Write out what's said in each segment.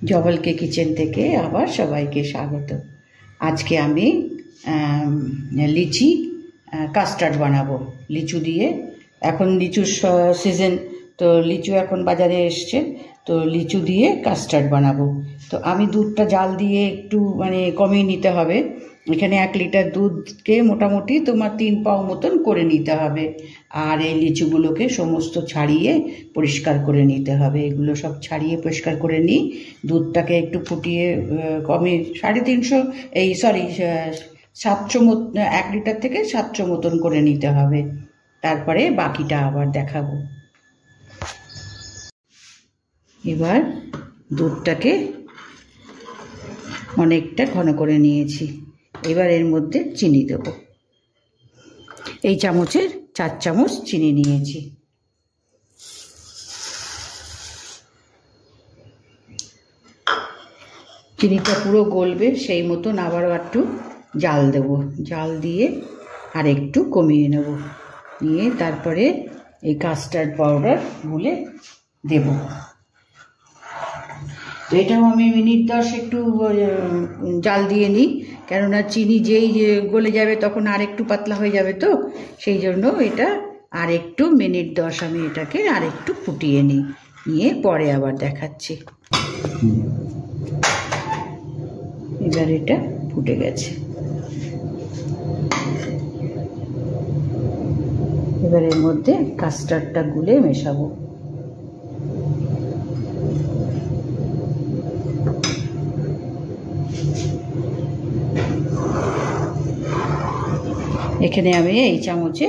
জবলকে kitchen থেকে আবার সবাইকে স্বাগত। আজকে আমি লিচি কাস্টার্ড বানাবো লিচু দিয়ে। এখন লিচুর সিজন, তো লিচু এখন বাজারে এসছে, তো লিচু দিয়ে কাস্টার্ড বানাবো। তো আমি দুধটা জাল দিয়ে একটু কমিয়ে নিতে হবে। এখানে 1 লিটার দুধকে মোটামুটি তোমার 3 পাও মতন করে নিতে হবে। আর এই লিচুগুলোকে সমস্ত ছাড়িয়ে পরিষ্কার করে নিতে হবে। এগুলো সব ছাড়িয়ে পরিষ্কার করে নিই। দুধটাকে একটু ফুটিয়ে কমে 700 মতো, 1 লিটার থেকে 700 মতন করে নিতে হবে। তারপরে বাকিটা আবার দেখাবো। এবার দুধটাকে অনেকটা ঘন করে নিয়েছি। এবার এর মধ্যে চিনি দেব। এই চামচের 4 চামচ চিনি নিয়েছি। চিনিটা পুরো গলবে সেই মতন আবারও একটু জাল দেব। জাল দিয়ে আর একটু কমিয়ে নেব, নিয়ে তারপরে এই কাস্টার্ড পাউডার গুলে দেব। তো এটাও আমি মিনিট 10 একটু জাল দিয়ে নিই, কেননা চিনি যেই গলে যাবে তখন আর একটু পাতলা হয়ে যাবে, তো সেই জন্য এটা আর একটু মিনিট 10 আমি এটাকে আর একটু ফুটিয়ে নিই, নিয়ে পরে আবার দেখাচ্ছি। এবার এটা ফুটে গেছে। এবার এর মধ্যে কাস্টার্ডটা গুলে মেশাবো। এখানে আমি এই চামচে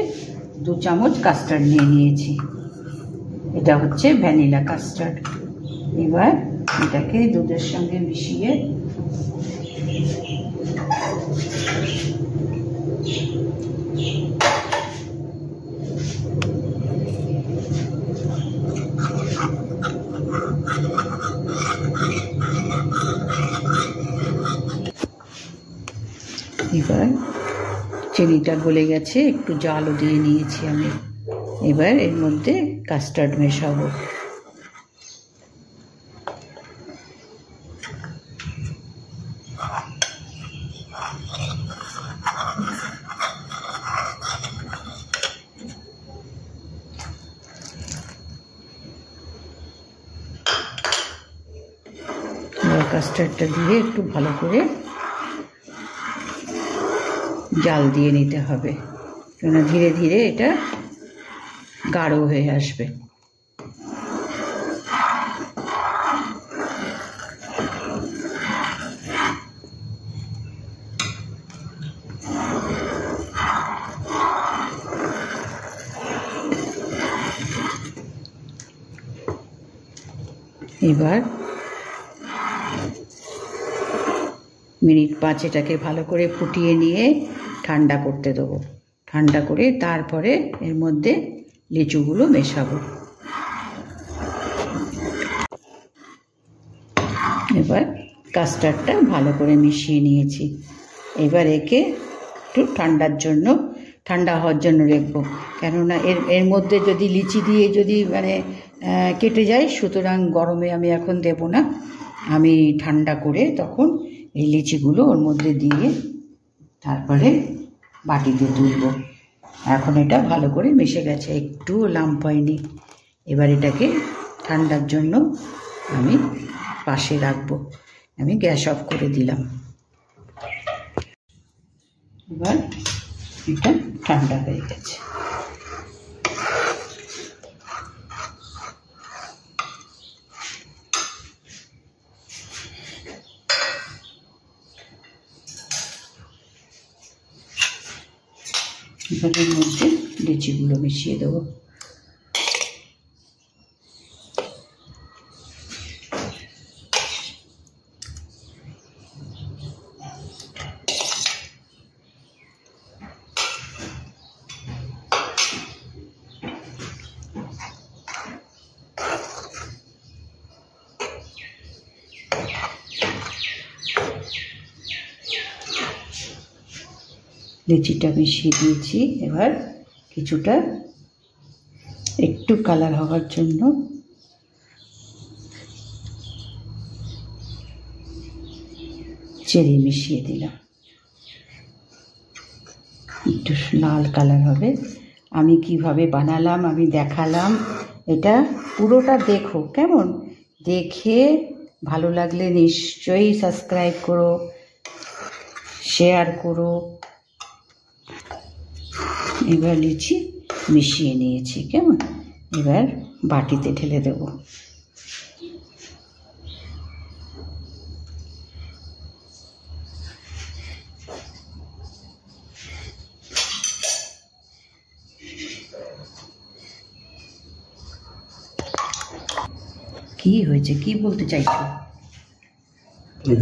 2 চামচ কাস্টার্ড নিয়ে নিয়েছি। এটা হচ্ছে ভ্যানিলা কাস্টার্ড। এবার এটাকে দুধের সঙ্গে মিশিয়ে এবার চিনিটা গলে গেছে, একটু জালও দিয়ে নিয়েছি আমি। এবার এর মধ্যে কাস্টার্ড মেশাবো। কাস্টার্ডটা দিয়ে একটু ভালো করে জাল দিয়ে নিতে হবে, কেন ধীরে ধীরে এটা গাঢ় হয়ে আসবে। এবার মিনিট 5 এটাকে ভালো করে ফুটিয়ে নিয়ে ঠান্ডা করতে দেবো। ঠান্ডা করে তারপরে এর মধ্যে লিচুগুলো মেশাবো। এবার কাস্টার্ডটা ভালো করে মিশিয়ে নিয়েছি। এবার একে একটু ঠান্ডা হওয়ার জন্য রাখবো, কেননা এর মধ্যে যদি লিচি দিয়ে যদি কেটে যায়, সুতরাং গরমে আমি এখন দেব না। আমি ঠান্ডা করে তখন এই লিচিগুলো ওর মধ্যে দিয়ে তারপরে বাটিতে তুলব। এখন এটা ভালো করে মিশে গেছে, একটু লাম্প হয়নি। এবার এটাকে ঠান্ডার জন্য আমি পাশে রাখবো। আমি গ্যাস অফ করে দিলাম। এবার এটা ঠান্ডা হয়ে গেছে। এর মধ্যে লিচিগুলো মিশিয়ে দেবো। লিচিটা মিশিয়ে দিয়েছি। এবার কিছুটা একটু কালার হওয়ার জন্য চেরি মিশিয়ে দিলাম, একটু লাল কালার হবে। আমি কিভাবে বানালাম আমি দেখালাম, এটা পুরোটা দেখো কেমন। দেখে ভালো লাগলে নিশ্চয়ই সাবস্ক্রাইব করো, শেয়ার করো। এবার লিচি মিশিয়ে নিয়েছি কেমন, এবার বাটিতে ঢেলে দেব। কি হয়েছে, কি বলতে চাইছো?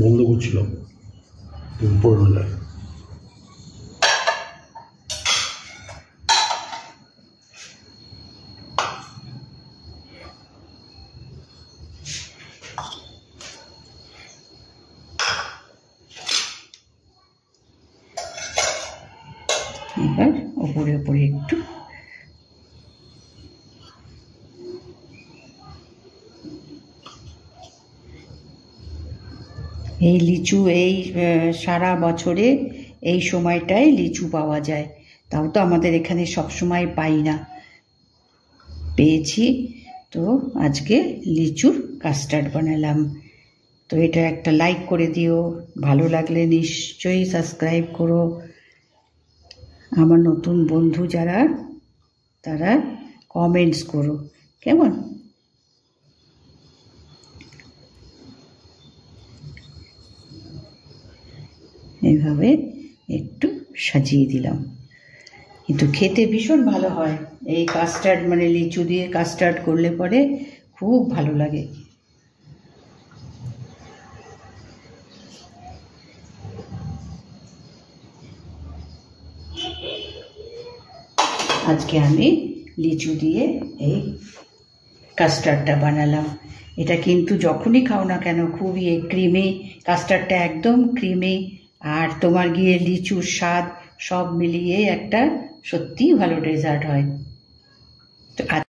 বন্ধ করছিলাম, পড়ে যায়। এবার ওপরে ওপরে একটু এই লিচু, এই সারা বছরে এই সময়টায় লিচু পাওয়া যায়, তাও তো আমাদের এখানে সব সময় পাই না, পেয়েছি তো আজকে লিচুর কাস্টার্ড বানালাম। তো এটা একটা লাইক করে দিও, ভালো লাগলে নিশ্চয়ই সাবস্ক্রাইব করো। আমার নতুন বন্ধু যারা তারা কমেন্টস করো কেমন। এইভাবে একটু সাজিয়ে দিলাম, কিন্তু খেতে ভীষণ ভালো হয় এই কাস্টার্ড, মানে লিচু দিয়ে কাস্টার্ড করলে পরে খুব ভালো লাগে। আজকে আমি লিচু দিয়ে এই কাস্টার্ডটা বানালাম। এটা কিন্তু যখনই খাও না কেন খুবই ক্রিমি, কাস্টার্ডটা একদম ক্রিমি, আর তোমার গিয়ে লিচুর স্বাদ সব মিলিয়ে একটা সত্যিই ভালো ডেজার্ট হয়। তো